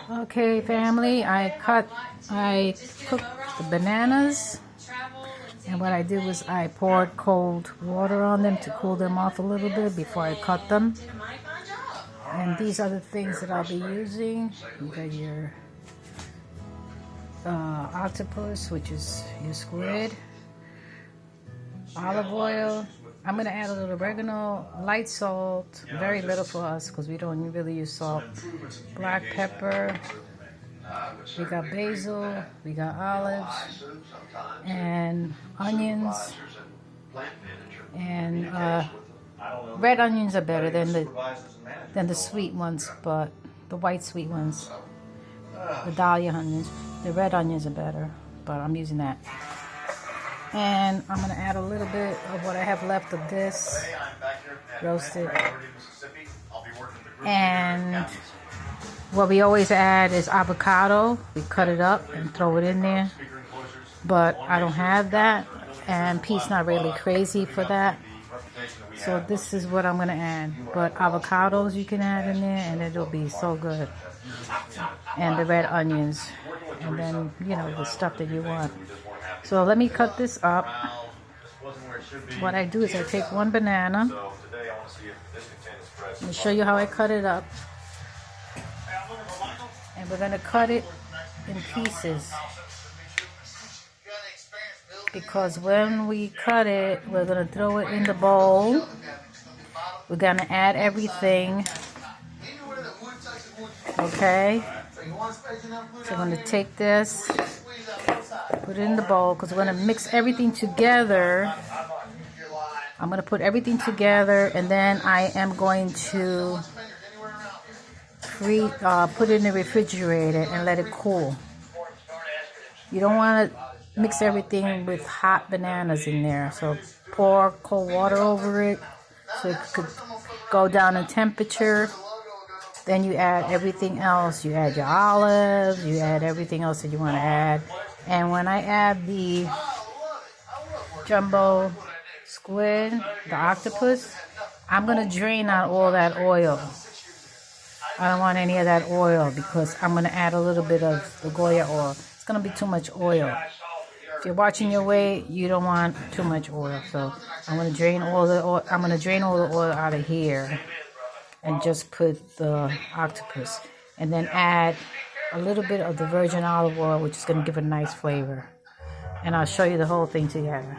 Okay, family, I cooked the bananas, and what I did was I poured cold water on them to cool them off a little bit before I cut them. And these are the things that I'll be using. You got your octopus, which is your squid, olive oil. I'm going to add a little oregano, light salt, very little for us because we don't really use salt, black pepper, we got basil, we got olives, and onions, and red onions are better than the sweet ones, but the white sweet ones, the dahlia onions, the red onions are better, but I'm using that. And I'm going to add a little bit of what I have left of this roasted. And what we always add is avocado. We cut it up and throw it in there. But I don't have that. And Pete's not really crazy for that. So this is what I'm going to add. But avocados you can add in there and it'll be so good. And the red onions. And then, you know, the stuff that you want. So let me cut this up. What I do is I take one banana. Let me show you how I cut it up. And we're going to cut it in pieces. Because when we cut it, we're going to throw it in the bowl. We're going to add everything. Okay? So I'm going to take this. Put it in the bowl because we're going to mix everything together. I'm going to put everything together and then I am going to put it in the refrigerator and let it cool. You don't want to mix everything with hot bananas in there. So pour cold water over it so it could go down in temperature. Then you add everything else. You add your olives, you add everything else that you want to add. And when I add the jumbo squid, the octopus, I'm going to drain out all that oil. I don't want any of that oil because I'm going to add a little bit of the Goya oil. It's going to be too much oil. If you're watching your weight, you don't want too much oil. So I'm going to drain all the oil. I'm going to drain all the oil out of here and just put the octopus. And then add a little bit of the virgin olive oil, which is going to give a nice flavor. And I'll show you the whole thing together.